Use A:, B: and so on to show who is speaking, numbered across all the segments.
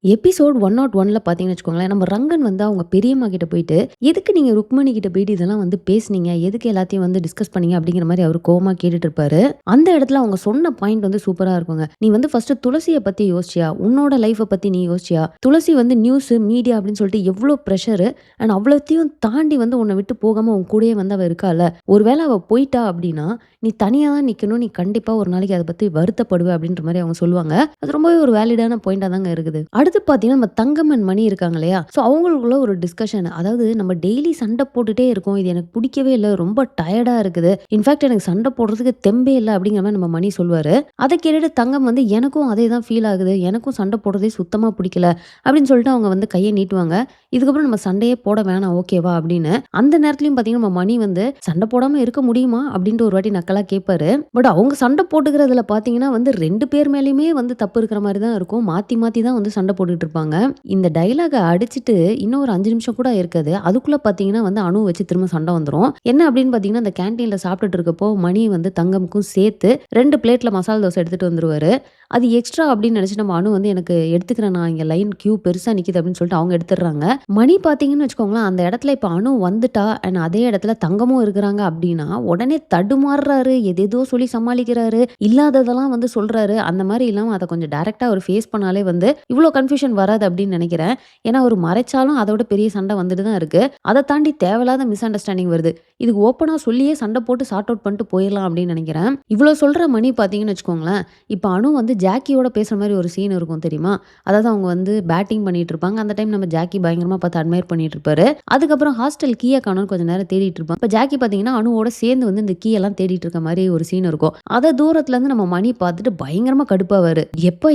A: Episode 101ல பார்த்தீங்கன்னு வச்சுக்கோங்களேன், நம்ம ரங்கன் வந்து அவங்க பெரியம்மா கிட்ட போயிட்டு, "எதுக்கு நீங்க ருக்மணி கிட்ட போயிட்டு இதெல்லாம் வந்து பேசுனீங்க? எதுக்கு எல்லாத்தையும் வந்து டிஸ்கஸ் பண்ணீங்க?" அப்படிங்கிற மாரி அவரு கோவமா கேட்டுட்டு இருப்பாரு. அந்த இடத்துல அவங்க சொன்ன பாயிண்ட் வந்து சூப்பரா இருக்குங்க. "நீ வந்து ஃபர்ஸ்ட்டு துளசிய பத்தி யோசிச்சியா? உன்னோட லைஃப்ப பத்தி நீ யோசிச்சியா? துளசி வந்து நியூஸு, மீடியா அப்படின்னு சொல்லிட்டு எவ்ளோ ப்ரெஷரு அண்ட் அவ்வளத்தையும் தாண்டி வந்து உன்ன விட்டு போகாம உன் கூடயே வந்து அவ இருக்கால்ல. ஒரு வேள அவ போயிட்டா அப்படின்னா, நீ தனியா தான் நிக்கணும். நீ கண்டிப்பா ஒரு நாளைக்கு அத பத்தி வருத்தப்படுவ." அப்படின்ற மாரி அவங்க சொல்லுவாங்க. அது ரொம்பவே ஒரு வேலிடான பாயிண்ட்டா தாங்க இருக்குது. அடுத்து பார்த்தீங்கன்னா, நம்ம தங்கம் அண்ட் மணி இருக்காங்க இல்லையா? ஸோ அவங்களுக்குள்ள ஒரு டிஸ்கஷன். அதாவது நம்ம டெய்லி சண்டை போட்டுட்டே இருக்கோம். இது எனக்கு புடிக்கவே இல்ல. ரொம்ப டயர்டா இருக்குது. இன்ஃபாக்ட் எனக்கு சண்டை போடுறதுக்கு தெம்பே இல்ல அப்படிங்கிற மாரி நம்ம மணி சொல்லுவாரு. அத கேட்டுட்டு தங்கம் வந்து எனக்கும் அதே தான் ஃபீல் ஆகுது. எனக்கும் சண்டை போடுறதே சுத்தமா புடிக்கல அப்படின்னு சொல்லிட்டு அவங்க வந்து கைய நீட்டுவாங்க. இதுக்கப்புறம் நம்ம சண்டையே போட வேணாம் ஓகேவா? அப்படின்னு. அந்த நேரத்துலயும் பார்த்தீங்கன்னா, நம்ம மணி வந்து சண்டை போடாம இருக்க முடியுமா? அப்படின்ட்டு ஒரு வாட்டி நக்கலா கேட்பாரு. பட் அவங்க சண்டை போட்டுக்கிறதுல பார்த்தீங்கன்னா வந்து 2 பேர் மேலயுமே வந்து தப்பு இருக்கிற மாரி தான் இருக்கும். மாத்தி மாத்தி தான் வந்து சண்டை போட்டுட்டு இருப்பாங்க. இந்த டயலாக அடிச்சுட்டு இன்னும் ஒரு 5 நிமிஷம் கூட இருக்காது. அதுக்குள்ள பார்த்தீங்கன்னா வந்து அணு வச்சு திரும்ப சண்டை வந்துரும். என்ன அப்படின்னு பார்த்தீங்கன்னா, அந்த கேன்டீன்ல சாப்பிட்டுட்டு இருக்கப்போ மணி வந்து தங்கமுக்கும் சேர்த்து 2 பிளேட்ல மசாலா தோசை எடுத்துட்டு வந்துருவாரு. அது எக்ஸ்ட்ரா அப்படின்னு நினைச்சு நம்ம அணு வந்து எனக்கு எடுத்துக்கிறேன் நான் இங்க லைன் கியூ பெருசா நிக்குது அப்படின்னு சொல்லிட்டு அவங்க எடுத்துடுறாங்க. மணி பார்த்தீங்கன்னு வச்சுக்கோங்களேன், அந்த இடத்துல இப்ப அணு வந்துட்டா அண்ட் அதே இடத்துல தங்கமும் இருக்கிறாங்க அப்படின்னா, உடனே தடுமாறுறாரு. எதேதோ சொல்லி சமாளிக்கிறாரு. இல்லாததெல்லாம் வந்து சொல்றாரு. அந்த மாரி இல்லாம அத கொஞ்சம் டைரக்ட்டா அவரு ஃபேஸ் பண்ணாலே வந்து இவ்ளோ கன்ஃப்யூஷன் வராது அப்படின்னு நினைக்கிறேன். ஏன்னா அவரு மறைச்சாலும் அதோட பெரிய சண்டை வந்துட்டு தான் இருக்கு. அத தாண்டி தேவையில்லாத மிஸ் அண்டர்ஸ்டாண்டிங் வருது. இதுக்கு ஓப்பனா சொல்லியே சண்டை போட்டு சார்ட் அவுட் பண்ணிட்டு போயிரலாம் அப்படின்னு நினைக்கிறேன். இவ்ளோ சொல்ற மணி பார்த்தீங்கன்னு வச்சுக்கோங்களேன், இப்ப அணு வந்து ஜாக்கியோட பேசுற மாரி ஒரு சீன் இருக்கும் தெரியுமா? அதாவது அவங்க வந்து பேட்டிங் பண்ணிட்டு இருப்பாங்க. அந்த டைம் நம்ம ஜாக்கி பயங்கரமா பார்த்து அட்மையர் பண்ணிட்டு இருப்பாரு. அதுக்கப்புறம் ஹாஸ்டல் கீய காணோம்னு கொஞ்ச நேரம் தேடிட்டு இருப்பான். இப்ப ஜாக்கி பார்த்தீங்கன்னா, அணுவோட சேர்ந்து வந்து இந்த கீ எல்லாம் தேடிட்டு இருக்க மாரி ஒரு சீன் இருக்கும். அத தூரத்துல இருந்து நம்ம மணி பார்த்துட்டு பயங்கரமா கடுப்பாவாரு.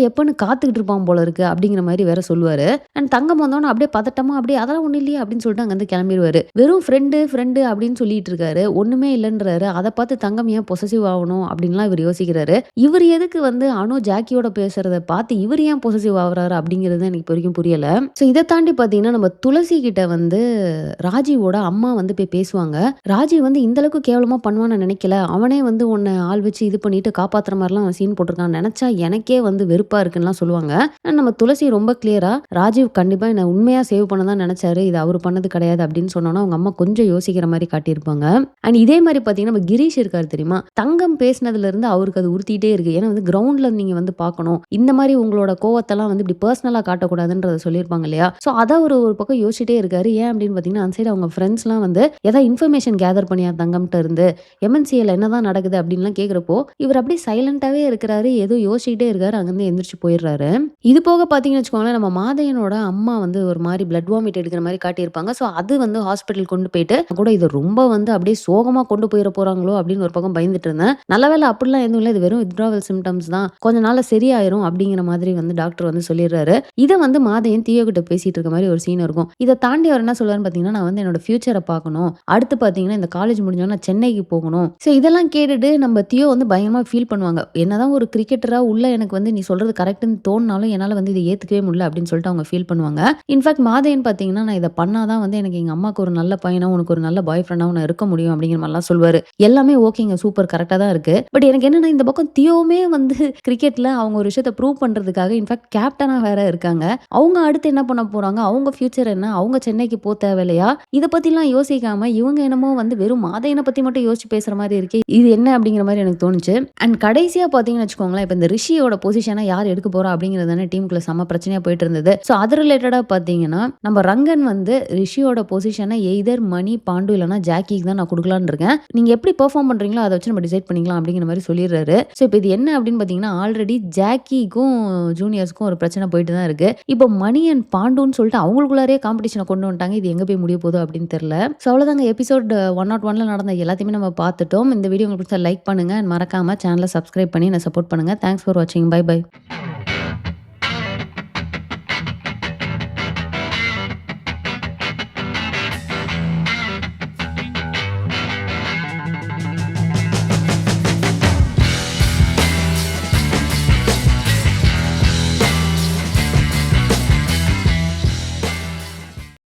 A: எப்பன்னு காத்துக்கிட்டு இருப்பான் போல இருக்கு அப்படிங்கிற மாரி வேற சொல்லுவாரு. அண்ட் தங்கம் வந்தோனே அப்படியே பதட்டமா அப்படியே அதெல்லாம் ஒண்ணும் இல்லையே அப்படின்னு சொல்லிட்டு அங்கிருந்து கிளம்பிருவாரு. வெறும் ஃப்ரெண்டு அப்படின்னு சொல்லிட்டு இருக்காரு. ஒண்ணுமே இல்லன்றாரு. அத பார்த்து தங்கம் ஏன் பொசசிவ் ஆவணும் அப்படின்லாம் இவர் யோசிக்கிறாரு. இவர் எதுக்கு வந்து அணு ஜாக்கியோட பேசுறத பார்த்து இவர் ஏன் பொசசிவ் ஆகுறாரு அப்படிங்கிறது எனக்கு இப்ப வரைக்கும் புரியல. சோ இத தாண்டி பார்த்தீங்கன்னா, நம்ம துளசி கிட்ட வந்து ராஜீவோட அம்மா வந்து போய் பேசுவாங்க. ராஜீவ் வந்து இந்த அளவுக்கு கேவலமா பண்ணுவான்னு நான் நினைக்கல. அவனே வந்து உன்ன ஆள் வச்சு இது பண்ணிட்டு காப்பாத்துற மாரிலாம் அவன் சீன் போட்டுருக்கான். நினைச்சா எனக்கே வந்து வெறுப்பா இருக்குன்னுலாம் சொல்லுவாங்க. நம்ம துளசி ரொம்ப கிளியரா ராஜீவ் கண்டிப்பா என்ன உண்மையா சேவ் பண்ண தான் நினைச்சாரு. இது அவரு பண்ணது கிடையாது அப்படின்னு சொன்னோம்னா, அவங்க அம்மா கொஞ்சம் யோசிக்கிற மாரி காட்டியிருப்பாங்க. அண்ட் இதே மாரி பார்த்தீங்கன்னா, நம்ம கிரீஷ் இருக்காரு தெரியுமா? தங்கம் பேசினதுல இருந்து அவருக்கு அது உறுத்திட்டே இருக்கு. ஏன்னா வந்து கிரவுண்ட்ல நீங்க வந்து பார்க்கணும். இந்த மாரி உங்களோட கோவத்தெல்லாம் வந்து இப்படி பர்சனலா காட்டக்கூடாதுன்றத சொல்லியிருப்பாங்க இல்லையா? சோ அத அவரு ஒரு பக்கம் யோசிச்சுட்டே இருக்காரு. ஏன் அப்படின்னு பார்த்தீங்கன்னா, அந்த சைடு அவங்க ஃப்ரெண்ட்ஸ்லாம் வந்து ஏதாவது இன்ஃபர்மேஷன் கேதர் பண்ணியா தங்கம்ட்ட இருந்து? எம்என்சில என்னதான் நடக்குது அப்படின்லாம் கேட்கிறப்போ, இவர் அப்படியே சைலண்டாவே இருக்கிறாரு. ஏதோ யோசிச்சுக்கிட்டே இருக்காரு. அங்கிருந்து எந்திரிச்சு போயிடுறாரு. இது போக பார்த்தீங்கன்னு வச்சுக்கோங்களேன், நம்ம மாதையனோட அம்மா வந்து ஒரு மாரி பிளட் வாமிட் எடுக்கிற மாரி காட்டியிருப்பாங்க. ஸோ அது வந்து ஹாஸ்பிட்டல் கொண்டு போயிட்டு கூட இது ரொம்ப வந்து அப்படியே சோகமா கொண்டு போயிற போறாங்களோ அப்படின்னு ஒரு பக்கம் பயந்துட்டு இருந்தேன். நல்ல வேளை அப்படிலாம் எதுவும் இல்ல. இது வெறும் வித்ட்ராவல் சிம்ப்டம்ஸ் தான். கொஞ்ச நாள்ல சரியாயிரும் அப்படிங்கிற மாதிரி வந்து டாக்டர் வந்து சொல்லிடுறாரு. இத வந்து மாதையன் தியோ கிட்ட பேசிட்டு இருக்க மாரி ஒரு சீன் இருக்கும். இத தாண்டி அவர் என்ன சொல்லுவாருன்னு பார்த்தீங்கன்னா, நான் வந்து என்னோட ஃபியூச்சர பார்க்கணும். அடுத்து பார்த்தீங்கன்னா, இந்த காலேஜ் முடிஞ்சோனே நான் சென்னைக்கு போகணும். ஸோ இதெல்லாம் கேட்டுட்டு நம்ம தியோ வந்து பயங்கரமா ஃபீல் பண்ணுவாங்க. என்னதான் ஒரு கிரிக்கெட்டரா உள்ள எனக்கு வந்து நீ சொல்றது கரெக்ட்ன்னு தோணுனாலும் என்னால வந்து இத ஏத்துக்கவே முடியல அப்படின்னு சொல்லிட்டு அவங்க ஃபீல் பண்ணுவாங்க. இன்ஃபாக்ட் மாதையன் பார்த்தீங்கன்னா, நான் இத பண்ணா தான் வந்து எனக்கு எங்க அம்மாக்கு ஒரு நல்ல பையனா, உனக்கு ஒரு நல்ல பாய் ஃப்ரெண்டாவும் நான் இருக்க முடியும் அப்படிங்கிற மாரிலாம் சொல்லுவாரு. எல்லாமே ஓகேங்க. சூப்பர் கரெக்ட்டா தான் இருக்கு. பட் எனக்கு என்னன்னா இந்த பக்கம் தியோவுமே வந்து கிரிக்கெட்ல அவங்க ஒரு விஷயத்த ப்ரூவ் பண்றதுக்காக இன்ஃபாக்ட் கேப்டனா வேற இருக்காங்க. அவங்க அடுத்து என்ன பண்ண போறாங்க? அவங்க ஃபியூச்சர் என்ன? அவங்க சென்னைக்கு தேவையில்லையா? இத பத்திலாம் யோசிக்காம இவங்க என்னமோ வந்து வெறும் மாதையன பத்தி மட்டும் யோசிச்சு பேசுற மாரி இருக்கே. இது என்ன அப்படிங்கிற மாரி எனக்கு தோணுச்சு. அண்ட் கடைசியா பார்த்தீங்கன்னு வச்சுக்கோங்களேன், இப்ப இந்த ரிஷியோட பொசிஷன யார் எடுக்க போறா அப்படிங்கிறது தானே டீமுக்குள்ள செம்ம பிரச்சனையா போயிட்டு இருந்தது. ஸோ அது ரிலேட்டடா பார்த்தீங்கன்னா, நம்ம ரங்கன் வந்து ரிஷியோட பொசிஷன எய்தர் மணி, பாண்டு இல்லன்னா ஜாக்கிக்கு தான் நான் குடுக்கலான்னு இருக்கேன். நீங்க எப்படி பெர்ஃபார்ம் பண்றீங்களோ அத வச்சு நம்ம டிசைட் பண்ணிக்கலாம் அப்படிங்கிற மாரி சொல்லிடுறாரு. ஸோ இப்ப இது என்ன அப்படின்னு பார்த்தீங்கன்னா, ஆல்ரெடி ஜாக்கிக்கும் ஜூனியர்ஸ்க்கும் ஒரு பிரச்சனை போயிட்டு தான் இருக்கு. இப்போ மணி அண்ட் பாண்டுன்னு சொல்லிட்டு அவங்களுக்குள்ளாரயே காம்படிஷன கொண்டு வந்துட்டாங்க. இது எங்க போய் முடிய போகுதோ அப்படின்னு தெரியல. ஸோ அவ்வளோதாங்க எபிசோட் 101ல நடந்த எல்லாத்தையுமே நம்ம பார்த்துட்டோம். இந்த வீடியோ உங்களுக்கு பிடிச்சா லைக் பண்ணுங்க. அண்ட் மறக்காம சேனல சப்ஸ்கிரைப் பண்ணி என்ன சப்போர்ட் பண்ணுங்க. தேங்க்ஸ் ஃபார் வாட்சிங். Bye by.